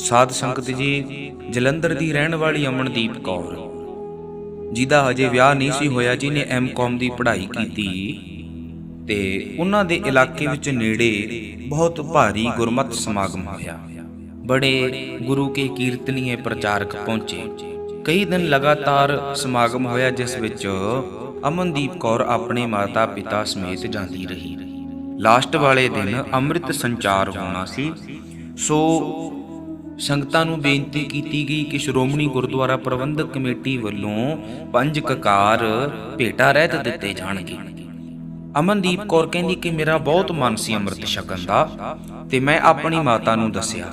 ਸਾਧ ਸੰਗਤ ਜੀ, ਜਲੰਧਰ ਦੀ ਰਹਿਣ ਵਾਲੀ ਅਮਨਦੀਪ ਕੌਰ, ਜਿਹਦਾ ਹਜੇ ਵਿਆਹ ਨਹੀਂ ਸੀ ਹੋਇਆ, ਜਿਹਨੇ ਐਮਕਾਮ ਦੀ ਪੜ੍ਹਾਈ ਕੀਤੀ, ਤੇ ਉਹਨਾਂ ਦੇ ਇਲਾਕੇ ਵਿੱਚ ਨੇੜੇ ਬਹੁਤ ਭਾਰੀ ਗੁਰਮਤਿ ਸਮਾਗਮ ਹੋਇਆ। ਬੜੇ ਗੁਰੂ ਕੇ ਕੀਰਤਨੀਏ ਪ੍ਰਚਾਰਕ ਪਹੁੰਚੇ। ਕਈ ਦਿਨ ਲਗਾਤਾਰ ਸਮਾਗਮ ਹੋਇਆ, ਜਿਸ ਵਿੱਚ ਅਮਨਦੀਪ ਕੌਰ ਆਪਣੇ ਮਾਤਾ ਪਿਤਾ ਸਮੇਤ ਜਾਂਦੀ ਰਹੀ। ਲਾਸਟ ਵਾਲੇ ਦਿਨ ਅੰਮ੍ਰਿਤ ਸੰਚਾਰ ਹੋਣਾ ਸੀ, ਸੋ ਸੰਗਤਾਂ ਨੂੰ ਬੇਨਤੀ ਕੀਤੀ ਗਈ ਕਿ ਸ਼੍ਰੋਮਣੀ ਗੁਰਦੁਆਰਾ ਪ੍ਰਬੰਧਕ ਕਮੇਟੀ ਵੱਲੋਂ 5 ਕਕਾਰ ਭੇਟਾ ਰਹਿਤ ਦਿੱਤੇ ਜਾਣਗੇ। ਅਮਨਦੀਪ ਕੌਰ ਕਹਿੰਦੀ ਕਿ ਮੇਰਾ ਬਹੁਤ ਮਨ ਸੀ ਅੰਮ੍ਰਿਤ ਛਕਣ ਦਾ, ਤੇ ਮੈਂ ਆਪਣੀ ਮਾਤਾ ਨੂੰ ਦੱਸਿਆ,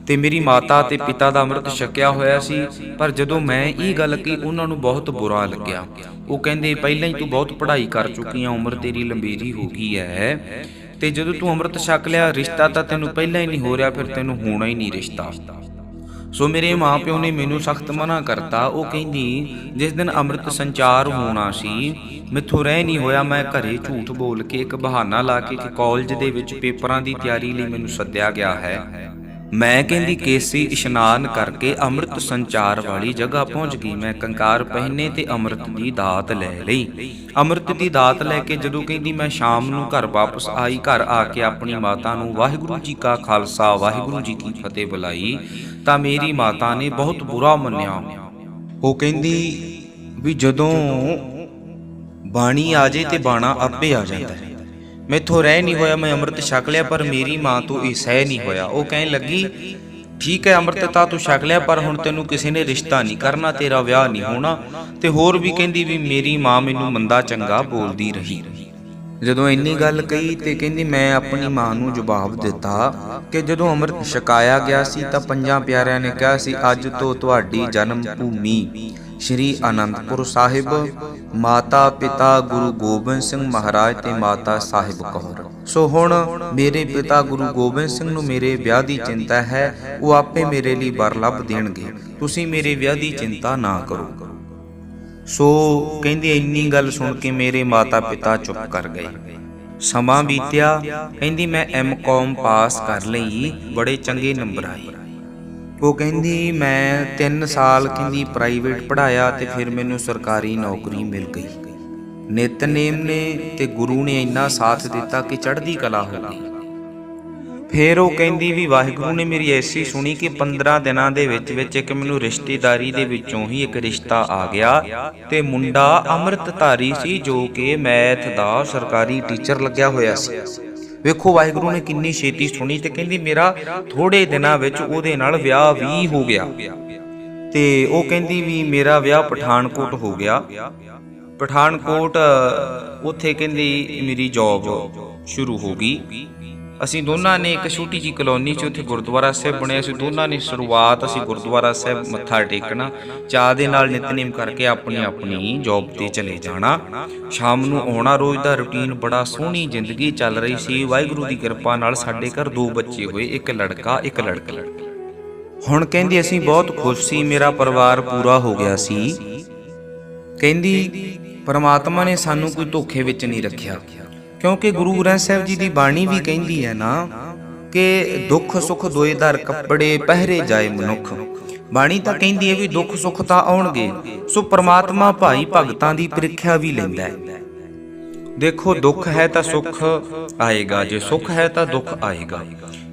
ਤੇ ਮੇਰੀ ਮਾਤਾ ਤੇ ਪਿਤਾ ਦਾ ਅੰਮ੍ਰਿਤ ਛਕਿਆ ਹੋਇਆ ਸੀ। ਪਰ ਜਦੋਂ ਮੈਂ ਇਹ ਗੱਲ ਕਹੀ, ਉਹਨਾਂ ਨੂੰ ਬਹੁਤ ਬੁਰਾ ਲੱਗਿਆ। ਉਹ ਕਹਿੰਦੇ, ਪਹਿਲਾਂ ਹੀ ਤੂੰ ਬਹੁਤ ਪੜ੍ਹਾਈ ਕਰ ਚੁੱਕੀ ਆ, ਉਮਰ ਤੇਰੀ ਲੰਬੇਰੀ ਹੋ ਗਈ ਹੈ, ਤੇ ਜਦੋਂ ਤੂੰ ਅੰਮ੍ਰਿਤ ਛਕ ਲਿਆ, ਰਿਸ਼ਤਾ ਤਾਂ ਤੈਨੂੰ ਪਹਿਲਾਂ ਹੀ ਨਹੀਂ ਹੋ ਰਿਹਾ, ਫਿਰ ਤੈਨੂੰ ਹੋਣਾ ਹੀ ਨਹੀਂ ਰਿਸ਼ਤਾ। ਸੋ ਮੇਰੇ ਮਾਂ ਪਿਓ ਨੇ ਮੈਨੂੰ ਸਖਤ ਮਨਾ ਕਰਤਾ। ਉਹ ਕਹਿੰਦੀ, ਜਿਸ ਦਿਨ ਅੰਮ੍ਰਿਤ ਸੰਚਾਰ ਹੋਣਾ ਸੀ, ਮੈਥੋਂ ਰਹਿ ਨਹੀਂ ਹੋਇਆ। ਮੈਂ ਘਰੇ ਝੂਠ ਬੋਲ ਕੇ, ਇੱਕ ਬਹਾਨਾ ਲਾ ਕੇ ਕਿ ਕਾਲਜ ਦੇ ਵਿੱਚ ਪੇਪਰਾਂ ਦੀ ਤਿਆਰੀ ਲਈ ਮੈਨੂੰ ਸੱਦਿਆ ਗਿਆ ਹੈ, ਮੈਂ ਕਹਿੰਦੀ ਕੇਸੀ ਇਸ਼ਨਾਨ ਕਰਕੇ ਅੰਮ੍ਰਿਤ ਸੰਚਾਰ ਵਾਲੀ ਜਗ੍ਹਾ ਪਹੁੰਚ ਗਈ। ਮੈਂ ਕੰਕਾਰ ਪਹਿਨੇ ਤੇ ਅੰਮ੍ਰਿਤ ਦੀ ਦਾਤ ਲੈ ਲਈ। ਅੰਮ੍ਰਿਤ ਦੀ ਦਾਤ ਲੈ ਕੇ ਜਦੋਂ ਕਹਿੰਦੀ ਮੈਂ ਸ਼ਾਮ ਨੂੰ ਘਰ ਵਾਪਸ ਆਈ, ਘਰ ਆ ਕੇ ਆਪਣੀ ਮਾਤਾ ਨੂੰ ਵਾਹਿਗੁਰੂ ਜੀ ਕਾ ਖਾਲਸਾ ਵਾਹਿਗੁਰੂ ਜੀ ਕੀ ਫਤਿਹ ਬੁਲਾਈ, ਤਾਂ ਮੇਰੀ ਮਾਤਾ ਨੇ ਬਹੁਤ ਬੁਰਾ ਮੰਨਿਆ। ਉਹ ਕਹਿੰਦੀ ਵੀ ਜਦੋਂ ਬਾਣੀ ਆ ਜੇ ਤੇ ਬਾਣਾ ਆਪੇ ਆ ਜਾਂਦਾ ਹੈ। ਮੈਥੋਂ ਰਹਿ ਨਹੀਂ ਹੋਇਆ, ਮੈਂ ਅੰਮ੍ਰਿਤ ਛਕ ਲਿਆ, ਪਰ ਮੇਰੀ ਮਾਂ ਤੋਂ ਇਹ ਸਹਿ ਨਹੀਂ ਹੋਇਆ। ਉਹ ਕਹਿਣ ਲੱਗੀ, ਠੀਕ ਹੈ ਅੰਮ੍ਰਿਤ ਤਾਂ ਤੂੰ ਛਕ ਲਿਆ, ਪਰ ਹੁਣ ਤੈਨੂੰ ਕਿਸੇ ਨੇ ਰਿਸ਼ਤਾ ਨਹੀਂ ਕਰਨਾ, ਤੇਰਾ ਵਿਆਹ ਨਹੀਂ ਹੋਣਾ। ਤੇ ਹੋਰ ਵੀ ਕਹਿੰਦੀ ਵੀ ਮੇਰੀ ਮਾਂ ਮੈਨੂੰ ਮੰਦਾ ਚੰਗਾ ਬੋਲਦੀ ਰਹੀ। ਜਦੋਂ ਇੰਨੀ ਗੱਲ ਕਹੀ, ਤੇ ਕਹਿੰਦੀ ਮੈਂ ਆਪਣੀ ਮਾਂ ਨੂੰ ਜਵਾਬ ਦਿੱਤਾ ਕਿ ਜਦੋਂ ਅੰਮ੍ਰਿਤ ਛਕਾਇਆ ਗਿਆ ਸੀ ਤਾਂ 5 ਪਿਆਰਿਆਂ ਨੇ ਕਿਹਾ ਸੀ, ਅੱਜ ਤੋਂ ਤੁਹਾਡੀ ਜਨਮ ਭੂਮੀ ਸ਼੍ਰੀ ਅਨੰਦਪੁਰ ਸਾਹਿਬ, ਮਾਤਾ ਪਿਤਾ ਗੁਰੂ ਗੋਬਿੰਦ ਸਿੰਘ ਮਹਾਰਾਜ ਤੇ ਮਾਤਾ ਸਾਹਿਬ ਕੌਰ। ਸੋ ਹੁਣ ਮੇਰੇ ਪਿਤਾ ਗੁਰੂ ਗੋਬਿੰਦ ਸਿੰਘ ਨੂੰ ਮੇਰੇ ਵਿਆਹ ਦੀ ਚਿੰਤਾ ਹੈ, ਉਹ ਆਪੇ ਮੇਰੇ ਲਈ ਵਰ ਲੱਭ ਦੇਣਗੇ, ਤੁਸੀਂ ਮੇਰੇ ਵਿਆਹ ਦੀ ਚਿੰਤਾ ਨਾ ਕਰੋ। ਸੋ ਕਹਿੰਦੀ ਇੰਨੀ ਗੱਲ ਸੁਣ ਕੇ ਮੇਰੇ ਮਾਤਾ ਪਿਤਾ ਚੁੱਪ ਕਰ ਗਏ। ਸਮਾਂ ਬੀਤਿਆ, ਕਹਿੰਦੀ ਮੈਂ ਐਮਕਾਮ ਪਾਸ ਕਰ ਲਈ, ਬੜੇ ਚੰਗੇ ਨੰਬਰ ਆਏ। ਉਹ ਕਹਿੰਦੀ ਮੈਂ 3 ਸਾਲ ਕਹਿੰਦੀ ਪ੍ਰਾਈਵੇਟ ਪੜ੍ਹਾਇਆ, ਤੇ ਫਿਰ ਮੈਨੂੰ ਸਰਕਾਰੀ ਨੌਕਰੀ ਮਿਲ ਗਈ। ਨਿਤਨੇਮ ਨੇ ਤੇ ਗੁਰੂ ਨੇ ਇੰਨਾ ਸਾਥ ਦਿੱਤਾ ਕਿ ਚੜ੍ਹਦੀ ਕਲਾ ਹੋ ਗਈ। ਫਿਰ ਉਹ ਕਹਿੰਦੀ ਵੀ ਵਾਹਿਗੁਰੂ ਨੇ ਮੇਰੀ ਐਸੀ ਸੁਣੀ ਕਿ 15 ਦਿਨਾਂ ਦੇ ਵਿੱਚ ਇੱਕ ਮੈਨੂੰ ਰਿਸ਼ਤੇਦਾਰੀ ਦੇ ਵਿੱਚੋਂ ਹੀ ਇੱਕ ਰਿਸ਼ਤਾ ਆ ਗਿਆ, ਤੇ ਮੁੰਡਾ ਅੰਮ੍ਰਿਤਧਾਰੀ ਸੀ, ਜੋ ਕਿ ਮੈਥ ਦਾ ਸਰਕਾਰੀ ਟੀਚਰ ਲੱਗਿਆ ਹੋਇਆ ਸੀ। ਵੇਖੋ ਵਾਹਿਗੁਰੂ ਨੇ ਕਿੰਨੀ ਛੇਤੀ ਸੁਣੀ। ਤੇ ਕਹਿੰਦੀ ਮੇਰਾ ਥੋੜੇ ਦਿਨਾਂ ਵਿੱਚ ਉਹਦੇ ਨਾਲ ਵਿਆਹ ਵੀ ਹੋ ਗਿਆ। ਤੇ ਉਹ ਕਹਿੰਦੀ ਵੀ ਮੇਰਾ ਵਿਆਹ ਪਠਾਨਕੋਟ ਹੋ ਗਿਆ। ਪਠਾਨਕੋਟ ਉੱਥੇ ਕਹਿੰਦੀ ਮੇਰੀ ਜੌਬ ਸ਼ੁਰੂ ਹੋ ਗਈ। ਅਸੀਂ ਦੋਨਾਂ ਨੇ ਇੱਕ ਛੋਟੀ ਜਿਹੀ ਕਲੋਨੀ 'ਚ ਉੱਥੇ ਗੁਰਦੁਆਰਾ ਸਾਹਿਬ ਬਣਿਆ ਸੀ। ਦੋਨਾਂ ਨੇ ਸ਼ੁਰੂਆਤ ਅਸੀਂ ਗੁਰਦੁਆਰਾ ਸਾਹਿਬ ਮੱਥਾ ਟੇਕਣਾ, ਚਾਹ ਦੇ ਨਾਲ ਨਿਤਨੇਮ ਕਰਕੇ ਆਪਣੀ ਆਪਣੀ ਜੌਬ ਤੇ ਚਲੇ ਜਾਣਾ, ਸ਼ਾਮ ਨੂੰ ਆਉਣਾ। ਰੋਜ਼ ਦਾ ਰੂਟੀਨ ਬੜਾ ਸੋਹਣੀ ਜ਼ਿੰਦਗੀ ਚੱਲ ਰਹੀ ਸੀ। ਵਾਹਿਗੁਰੂ ਦੀ ਕਿਰਪਾ ਨਾਲ ਸਾਡੇ ਘਰ 2 ਬੱਚੇ ਹੋਏ, ਇੱਕ ਲੜਕਾ ਇੱਕ ਲੜਕੀ। ਹੁਣ ਕਹਿੰਦੀ ਅਸੀਂ ਬਹੁਤ ਖੁਸ਼ ਸੀ, ਮੇਰਾ ਪਰਿਵਾਰ ਪੂਰਾ ਹੋ ਗਿਆ ਸੀ। ਕਹਿੰਦੀ ਪਰਮਾਤਮਾ ਨੇ ਸਾਨੂੰ ਕੋਈ ਧੋਖੇ ਵਿੱਚ ਨਹੀਂ ਰੱਖਿਆ, ਕਿਉਂਕਿ ਗੁਰੂ ਗ੍ਰੰਥ ਸਾਹਿਬ ਜੀ ਦੀ ਬਾਣੀ ਵੀ ਕਹਿੰਦੀ ਹੈ ਨਾ ਕਿ ਦੁੱਖ ਸੁੱਖ ਦੋਏ ਦਰ ਕੱਪੜੇ ਪਹਿਰੇ ਜਾਏ ਮਨੁੱਖ। ਬਾਣੀ ਤਾਂ ਕਹਿੰਦੀ ਹੈ ਵੀ ਦੁੱਖ ਸੁੱਖ ਤਾਂ ਆਉਣਗੇ। ਸੋ ਪ੍ਰਮਾਤਮਾ ਭਾਈ ਭਗਤਾਂ ਦੀ ਪ੍ਰੀਖਿਆ ਵੀ ਲੈਂਦਾ ਹੈ। ਦੇਖੋ ਦੁੱਖ ਹੈ ਤਾਂ ਸੁੱਖ ਆਏਗਾ, ਜੇ ਸੁੱਖ ਹੈ ਤਾਂ ਦੁੱਖ ਆਏਗਾ।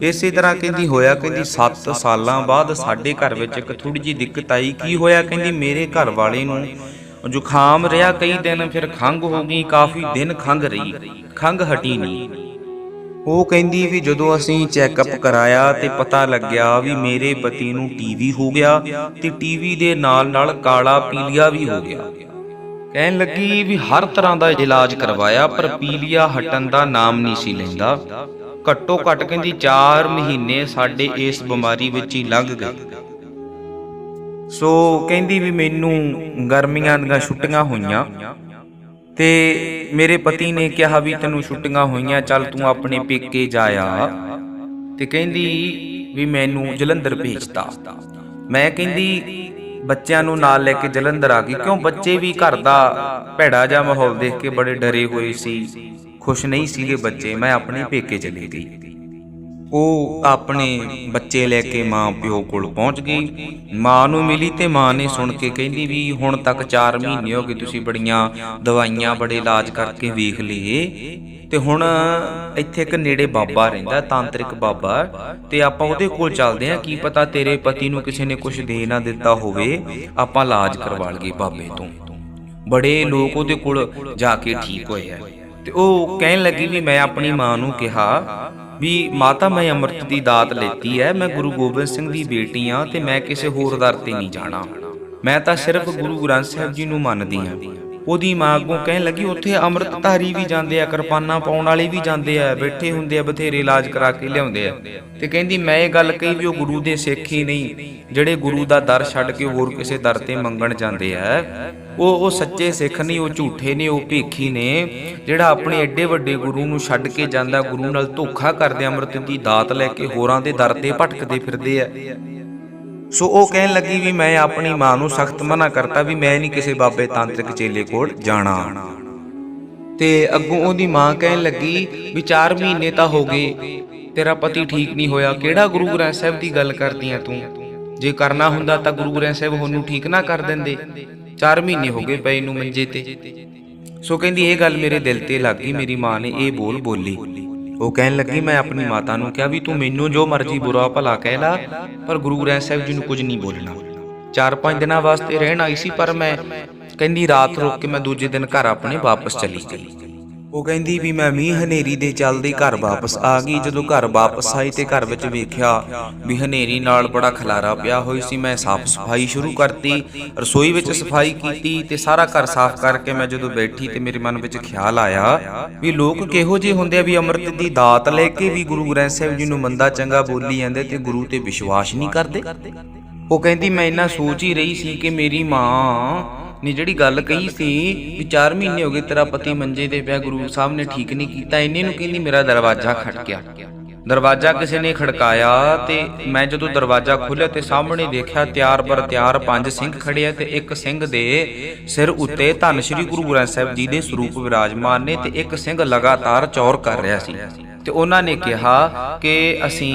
ਇਸੇ ਤਰ੍ਹਾਂ ਕਹਿੰਦੀ ਹੋਇਆ, ਕਹਿੰਦੀ 7 ਸਾਲਾਂ ਬਾਅਦ ਸਾਡੇ ਘਰ ਵਿੱਚ ਇੱਕ ਥੋੜੀ ਜਿਹੀ ਦਿੱਕਤ ਆਈ। ਕੀ ਹੋਇਆ? ਕਹਿੰਦੀ ਮੇਰੇ ਘਰ ਵਾਲੇ ਨੂੰ ਜ਼ੁਕਾਮ ਰਿਹਾ ਕਈ ਦਿਨ, ਫਿਰ ਖੰਘ ਹੋ ਗਈ, ਕਾਫੀ ਦਿਨ ਖੰਘ ਰਹੀ, ਖੰਘ ਹਟੀ ਨਹੀਂ। ਉਹ ਕਹਿੰਦੀ ਵੀ ਜਦੋਂ ਅਸੀਂ ਚੈੱਕਅਪ ਕਰਾਇਆ ਤੇ ਪਤਾ ਲੱਗਿਆ ਵੀ ਮੇਰੇ ਪਤੀ ਨੂੰ ਟੀਵੀ ਹੋ ਗਿਆ, ਤੇ ਟੀਵੀ ਦੇ ਨਾਲ ਨਾਲ ਕਾਲਾ ਪੀਲੀਆ ਵੀ ਹੋ ਗਿਆ। ਕਹਿਣ ਲੱਗੀ ਵੀ ਹਰ ਤਰ੍ਹਾਂ ਦਾ ਇਲਾਜ ਕਰਵਾਇਆ, ਪਰ ਪੀਲੀਆ ਹਟਣ ਦਾ ਨਾਮ ਨਹੀਂ ਸੀ ਲੈਂਦਾ। ਘੱਟੋ ਘੱਟ ਕਹਿੰਦੀ 4 ਮਹੀਨੇ ਸਾਡੇ ਇਸ ਬਿਮਾਰੀ ਵਿੱਚ ਹੀ ਲੰਘ ਗਏ। ਸੋ ਕਹਿੰਦੀ ਵੀ ਮੈਨੂੰ ਗਰਮੀਆਂ ਦੀਆਂ ਛੁੱਟੀਆਂ ਹੋਈਆਂ, ਤੇ ਮੇਰੇ ਪਤੀ ਨੇ ਕਿਹਾ ਵੀ ਤੈਨੂੰ ਛੁੱਟੀਆਂ ਹੋਈਆਂ, ਚੱਲ ਤੂੰ ਆਪਣੇ ਪੇਕੇ ਜਾ ਆ। ਤੇ ਕਹਿੰਦੀ ਵੀ ਮੈਨੂੰ ਜਲੰਧਰ ਭੇਜਤਾ। ਮੈਂ ਕਹਿੰਦੀ ਬੱਚਿਆਂ ਨੂੰ ਨਾਲ ਲੈ ਕੇ ਜਲੰਧਰ ਆ ਗਈ, ਕਿਉਂ ਬੱਚੇ ਵੀ ਘਰ ਦਾ ਭੈੜਾ ਜਿਹਾ ਮਾਹੌਲ ਦੇਖ ਕੇ ਬੜੇ ਡਰੇ ਹੋਏ ਸੀ, ਖੁਸ਼ ਨਹੀਂ ਸੀਗੇ ਬੱਚੇ। ਮੈਂ ਆਪਣੇ ਪੇਕੇ ਚਲੀ ਗਈ। ਉਹ ਆਪਣੇ ਬੱਚੇ ਲੈ ਕੇ ਮਾਂ ਪਿਓ ਕੋਲ ਪਹੁੰਚ ਗਈ। ਮਾਂ ਨੂੰ ਮਿਲੀ ਤੇ ਮਾਂ ਨੇ ਸੁਣ ਕੇ ਕਹਿੰਦੀ ਵੀ ਹੁਣ ਤੱਕ 4 ਮਹੀਨੇ ਹੋ ਗਏ, ਤੁਸੀਂ ਬੜੀਆਂ ਦਵਾਈਆਂ ਬੜੇ ਇਲਾਜ ਕਰਕੇ ਵੇਖ ਲਏ, ਤੇ ਹੁਣ ਇੱਥੇ ਇੱਕ ਨੇੜੇ ਬਾਬਾ ਰਹਿੰਦਾ, ਤਾਂਤਰਿਕ ਬਾਬਾ, ਤੇ ਆਪਾਂ ਉਹਦੇ ਕੋਲ ਚੱਲਦੇ ਆਂ। ਕੀ ਪਤਾ ਤੇਰੇ ਪਤੀ ਨੂੰ ਕਿਸੇ ਨੇ ਕੁਝ ਦੇ ਨਾ ਦਿੱਤਾ ਹੋਵੇ, ਆਪਾਂ ਇਲਾਜ ਕਰਵਾ ਲਈਏ ਬਾਬੇ ਤੋਂ। ਬੜੇ ਲੋਕ ਉਹਦੇ ਕੋਲ ਜਾ ਕੇ ਠੀਕ ਹੋਏ ਆ। ਤੇ ਉਹ ਕਹਿਣ ਲੱਗੀ ਵੀ ਮੈਂ ਆਪਣੀ ਮਾਂ ਨੂੰ ਕਿਹਾ ਵੀ ਮਾਤਾ, ਮੈਂ ਅੰਮ੍ਰਿਤ ਦੀ ਦਾਤ ਲੈਤੀ ਹੈ, ਮੈਂ ਗੁਰੂ ਗੋਬਿੰਦ ਸਿੰਘ ਦੀ ਬੇਟੀ ਹਾਂ, ਤੇ ਮੈਂ ਕਿਸੇ ਹੋਰ ਦਰ ਤੇ ਨਹੀਂ ਜਾਣਾ, ਮੈਂ ਤਾਂ ਸਿਰਫ ਗੁਰੂ ਗ੍ਰੰਥ ਸਾਹਿਬ ਜੀ ਨੂੰ ਮੰਨਦੀ ਹਾਂ। ਉਹਦੀ ਮਾਂ ਅੱਗੋਂ ਕਹਿਣ ਲੱਗੀ ਉੱਥੇ ਅੰਮ੍ਰਿਤਧਾਰੀ ਵੀ ਜਾਂਦੇ ਆ, ਕਿਰਪਾਨਾਂ ਪਾਉਣ ਵਾਲੇ ਵੀ ਜਾਂਦੇ ਆ, ਬੈਠੇ ਹੁੰਦੇ ਆ, ਬਥੇਰੇ ਇਲਾਜ ਕਰਾ ਕੇ ਲਿਆਉਂਦੇ ਆ। ਤੇ ਕਹਿੰਦੀ ਮੈਂ ਇਹ ਗੱਲ ਕਹੀ ਵੀ ਉਹ ਗੁਰੂ ਦੇ ਸਿੱਖ ਹੀ ਨਹੀਂ, ਜਿਹੜੇ ਗੁਰੂ ਦਾ ਦਰ ਛੱਡ ਕੇ ਹੋਰ ਕਿਸੇ ਦਰ ਤੇ ਮੰਗਣ ਜਾਂਦੇ ਆ, ਉਹ ਸੱਚੇ ਸਿੱਖ ਨਹੀਂ, ਉਹ ਝੂਠੇ ਨੇ, ਉਹ ਭੇਖੀ ਨੇ। ਜਿਹੜਾ ਆਪਣੇ ਐਡੇ ਵੱਡੇ ਗੁਰੂ ਨੂੰ ਛੱਡ ਕੇ ਜਾਂਦਾ, ਗੁਰੂ ਨਾਲ ਧੋਖਾ ਕਰਦੇ, ਅੰਮ੍ਰਿਤ ਦੀ ਦਾਤ ਲੈ ਕੇ ਹੋਰਾਂ ਦੇ ਦਰ ਤੇ ਭਟਕਦੇ ਫਿਰਦੇ ਆ। ਸੋ ਉਹ ਕਹਿਣ ਲੱਗੀ ਵੀ ਮੈਂ ਆਪਣੀ ਮਾਂ ਨੂੰ ਸਖਤ ਮਨਾ ਕਰਤਾ ਵੀ ਮੈਂ ਨਹੀਂ ਕਿਸੇ ਬਾਬੇ ਤਾਂਤਰਿਕ ਚੇਲੇ ਕੋਲ ਜਾਣਾ। ਤੇ ਅੱਗੋਂ ਉਹਦੀ ਮਾਂ ਕਹਿਣ ਲੱਗੀ ਵੀ 4 ਮਹੀਨੇ ਤਾਂ ਹੋ ਗਏ, ਤੇਰਾ ਪਤੀ ਠੀਕ ਨਹੀਂ ਹੋਇਆ, ਕਿਹੜਾ ਗੁਰੂ ਗ੍ਰੰਥ ਸਾਹਿਬ ਦੀ ਗੱਲ ਕਰਦੀ ਆ ਤੂੰ? ਜੇ ਕਰਨਾ ਹੁੰਦਾ ਤਾਂ ਗੁਰੂ ਗ੍ਰੰਥ ਸਾਹਿਬ ਉਹਨੂੰ ਠੀਕ ਨਾ ਕਰ ਦਿੰਦੇ। 4 ਮਹੀਨੇ ਹੋ ਗਏ ਪਏ ਨੂੰ ਮੰਜੇ ਤੇ। ਸੋ ਕਹਿੰਦੀ ਇਹ ਗੱਲ ਮੇਰੇ ਦਿਲ ਤੇ ਲੱਗ ਗਈ, ਮੇਰੀ ਮਾਂ ਨੇ ਇਹ ਬੋਲੀ। ਉਹ ਕਹਿਣ ਲੱਗੀ ਮੈਂ ਆਪਣੀ ਮਾਤਾ ਨੂੰ ਕਿਹਾ ਵੀ ਤੂੰ ਮੈਨੂੰ ਜੋ ਮਰਜ਼ੀ ਬੁਰਾ ਭਲਾ ਕਹਿ ਲਾ, ਪਰ ਗੁਰੂ ਗ੍ਰੰਥ ਸਾਹਿਬ ਜੀ ਨੂੰ ਕੁਝ ਨਹੀਂ ਬੋਲਣਾ। 4-5 ਦਿਨਾਂ ਵਾਸਤੇ ਰਹਿਣ ਆਈ ਸੀ, ਪਰ ਮੈਂ ਕਹਿੰਦੀ ਰਾਤ ਰੁਕ ਕੇ ਮੈਂ ਦੂਜੇ ਦਿਨ ਘਰ ਆਪਣੇ ਵਾਪਸ ਚਲੀ ਗਈ। ਉਹ ਕਹਿੰਦੀ ਵੀ ਮੈਂ ਮੀਂਹ ਹਨੇਰੀ ਦੇ ਚੱਲਦੇ ਘਰ ਵਾਪਸ ਆ ਗਈ। ਜਦੋਂ ਘਰ ਵਾਪਸ ਆਈ ਤੇ ਘਰ ਵਿੱਚ ਵੇਖਿਆ ਵੀ ਹਨੇਰੀ ਨਾਲ ਬੜਾ ਖਲਾਰਾ ਪਿਆ ਹੋਈ ਸੀ। ਮੈਂ ਸਾਫ਼ ਸਫਾਈ ਸ਼ੁਰੂ ਕਰਤੀ, ਰਸੋਈ ਵਿੱਚ ਸਫਾਈ ਕੀਤੀ ਤੇ ਸਾਰਾ ਘਰ ਸਾਫ਼ ਕਰਕੇ ਮੈਂ ਜਦੋਂ ਬੈਠੀ ਤੇ ਮੇਰੇ ਮਨ ਵਿੱਚ ਖਿਆਲ ਆਇਆ ਵੀ ਲੋਕ ਕਿਹੋ ਜਿਹੇ ਹੁੰਦੇ ਆ ਵੀ ਅੰਮ੍ਰਿਤ ਦੀ ਦਾਤ ਲੈ ਕੇ ਵੀ ਗੁਰੂ ਗ੍ਰੰਥ ਸਾਹਿਬ ਜੀ ਨੂੰ ਮੰਦਾ ਚੰਗਾ ਬੋਲੀ ਜਾਂਦੇ ਤੇ ਗੁਰੂ ਤੇ ਵਿਸ਼ਵਾਸ ਨਹੀਂ ਕਰਦੇ। ਉਹ ਕਹਿੰਦੀ ਮੈਂ ਇੰਨਾ ਸੋਚ ਹੀ ਰਹੀ ਸੀ ਕਿ ਮੇਰੀ ਮਾਂ ਨੇ ਜਿਹੜੀ ਗੱਲ ਕਹੀ ਸੀ ਵੀ 4 ਮਹੀਨੇ ਹੋ ਗਏ ਤੇਰਾ ਪਤੀ ਮੰਜੇ ਤੇ ਪਿਆ, ਗੁਰੂ ਸਾਹਿਬ ਨੇ ਠੀਕ ਨਹੀਂ ਕੀਤਾ, ਇੰਨੇ ਨੂੰ ਕਹਿੰਦੀ ਮੇਰਾ ਦਰਵਾਜ਼ਾ ਖੜਕਿਆ। ਦਰਵਾਜ਼ਾ ਕਿਸੇ ਨੇ ਖੜਕਾਇਆ ਤੇ ਮੈਂ ਜਦੋਂ ਦਰਵਾਜ਼ਾ ਖੋਲ੍ਹਿਆ ਤੇ ਸਾਹਮਣੇ ਦੇਖਿਆ ਤਿਆਰ ਬਰ ਤਿਆਰ 5 ਸਿੰਘ ਖੜੇ ਆ ਤੇ ਇੱਕ ਸਿੰਘ ਦੇ ਸਿਰ ਉੱਤੇ ਧੰਨ ਸ਼੍ਰੀ ਗੁਰੂ ਗ੍ਰੰਥ ਸਾਹਿਬ ਜੀ ਦੇ ਸਰੂਪ ਵਿਰਾਜਮਾਨ ਨੇ ਤੇ ਇੱਕ ਸਿੰਘ ਲਗਾਤਾਰ ਚੌਰ ਕਰ ਰਿਹਾ ਸੀ। ਤੇ ਉਹਨਾਂ ਨੇ ਕਿਹਾ ਕਿ ਅਸੀਂ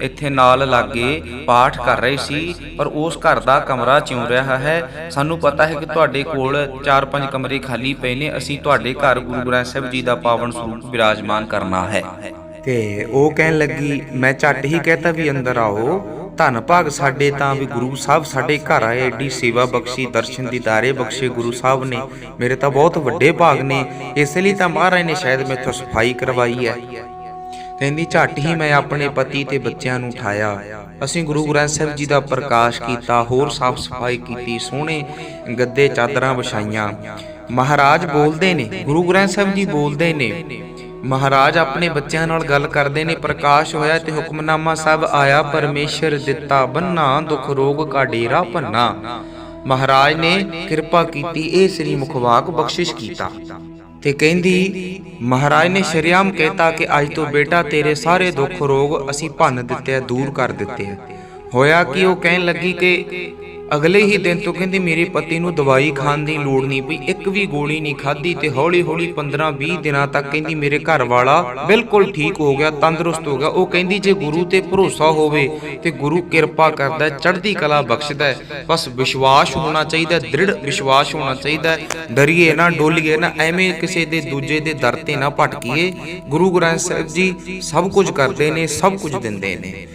ਇੱਥੇ ਨਾਲ ਲਾਗੇ ਪਾਠ ਕਰ ਰਹੇ ਸੀ, ਪਰ ਉਸ ਘਰ ਦਾ ਕਮਰਾ ਚਿਉਂ ਰਿਹਾ ਹੈ। ਸਾਨੂੰ ਪਤਾ ਹੈ ਕਿ ਤੁਹਾਡੇ ਕੋਲ 4-5 ਕਮਰੇ ਖਾਲੀ ਪਏ ਨੇ, ਅਸੀਂ ਤੁਹਾਡੇ ਘਰ ਗੁਰੂ ਗ੍ਰੰਥ ਸਾਹਿਬ ਜੀ ਦਾ ਪਾਵਨ ਸਰੂਪ ਵਿਰਾਜਮਾਨ ਕਰਨਾ ਹੈ। ਤੇ ਉਹ ਕਹਿਣ ਲੱਗੀ ਮੈਂ ਝੱਟ ਹੀ ਕਹਿਤਾ ਵੀ ਅੰਦਰ ਆਓ, ਧੰਨ ਭਾਗ ਸਾਡੇ ਤਾਂ ਵੀ ਗੁਰੂ ਸਾਹਿਬ ਸਾਡੇ ਘਰ ਆਏ, ਐਡੀ ਸੇਵਾ ਬਖਸ਼ੀ, ਦਰਸ਼ਨ ਦੀਦਾਰੇ ਬਖਸ਼ੇ ਗੁਰੂ ਸਾਹਿਬ ਨੇ, ਮੇਰੇ ਤਾਂ ਬਹੁਤ ਵੱਡੇ ਭਾਗ ਨੇ, ਇਸ ਲਈ ਤਾਂ ਮਹਾਰਾਜ ਨੇ ਸ਼ਾਇਦ ਮੈਥੋਂ ਸਫਾਈ ਕਰਵਾਈ ਹੈ। ਕਹਿੰਦੀ ਝੱਟ ਹੀ ਮੈਂ ਆਪਣੇ ਪਤੀ ਤੇ ਬੱਚਿਆਂ ਨੂੰ ਉਠਾਇਆ, ਅਸੀਂ ਗੁਰੂ ਗ੍ਰੰਥ ਸਾਹਿਬ ਜੀ ਦਾ ਪ੍ਰਕਾਸ਼ ਕੀਤਾ, ਹੋਰ ਸਾਫ਼ ਸਫਾਈ ਕੀਤੀ, ਸੋਹਣੇ ਗੱਦੇ ਚਾਦਰਾਂ ਵਿਛਾਈਆਂ। ਮਹਾਰਾਜ ਬੋਲਦੇ ਨੇ, ਗੁਰੂ ਗ੍ਰੰਥ ਸਾਹਿਬ ਜੀ ਬੋਲਦੇ ਨੇ, ਮਹਾਰਾਜ ਆਪਣੇ ਬੱਚਿਆਂ ਨਾਲ ਗੱਲ ਕਰਦੇ ਨੇ। ਪ੍ਰਕਾਸ਼ ਹੋਇਆ ਤੇ ਹੁਕਮਨਾਮਾ ਸਭ ਆਇਆ, ਪਰਮੇਸ਼ਰ ਦਿੱਤਾ ਬੰਨਾ, ਦੁੱਖ ਰੋਗ ਕਾ ਡੇਰਾ ਭੰਨਾ। ਮਹਾਰਾਜ ਨੇ ਕਿਰਪਾ ਕੀਤੀ, ਇਹ ਸ੍ਰੀ ਮੁਖਵਾਕ ਬਖਸ਼ਿਸ਼ ਕੀਤਾ। ਤੇ ਕਹਿੰਦੀ ਮਹਾਰਾਜ ਨੇ ਸ਼ਰੇਆਮ ਕਹਿਤਾ ਕਿ ਅੱਜ ਤੋਂ ਬੇਟਾ ਤੇਰੇ ਸਾਰੇ ਦੁੱਖ ਰੋਗ ਅਸੀਂ ਭੰਨ ਦਿੱਤੇ ਆ, ਦੂਰ ਕਰ ਦਿੱਤੇ ਆ। ਹੋਇਆ ਕਿ ਉਹ ਕਹਿਣ ਲੱਗੀ ਕਿ ਅਗਲੇ ਹੀ ਦਿਨ ਤੋਂ ਕਹਿੰਦੀ ਮੇਰੇ ਪਤੀ ਨੂੰ ਦਵਾਈ ਖਾਣ ਦੀ ਲੋੜ ਨਹੀਂ ਪਈ, ਇੱਕ ਵੀ ਗੋਲੀ ਨਹੀਂ ਖਾਧੀ ਤੇ ਹੌਲੀ ਹੌਲੀ 15-20 ਦਿਨਾਂ ਤੱਕ ਕਹਿੰਦੀ ਮੇਰੇ ਘਰ ਵਾਲਾ ਬਿਲਕੁਲ ਠੀਕ ਹੋ ਗਿਆ, ਤੰਦਰੁਸਤ ਹੋ ਗਿਆ। ਉਹ ਕਹਿੰਦੀ ਜੇ ਗੁਰੂ ਤੇ ਭਰੋਸਾ ਹੋਵੇ ਤੇ ਗੁਰੂ ਕਿਰਪਾ ਕਰਦਾ, ਚੜ੍ਹਦੀ ਕਲਾ ਬਖਸ਼ਦਾ, ਬਸ ਵਿਸ਼ਵਾਸ ਹੋਣਾ ਚਾਹੀਦਾ, ਦ੍ਰਿੜ ਵਿਸ਼ਵਾਸ ਹੋਣਾ ਚਾਹੀਦਾ। ਡਰੀਏ ਨਾ, ਡੋਲੀਏ ਨਾ, ਐਵੇਂ ਕਿਸੇ ਦੇ ਦੂਜੇ ਦੇ ਦਰ ਤੇ ਨਾ ਭਟਕੀਏ। ਗੁਰੂ ਗ੍ਰੰਥ ਸਾਹਿਬ ਜੀ ਸਭ ਕੁਝ ਕਰਦੇ ਨੇ, ਸਭ ਕੁਝ ਦਿੰਦੇ ਨੇ।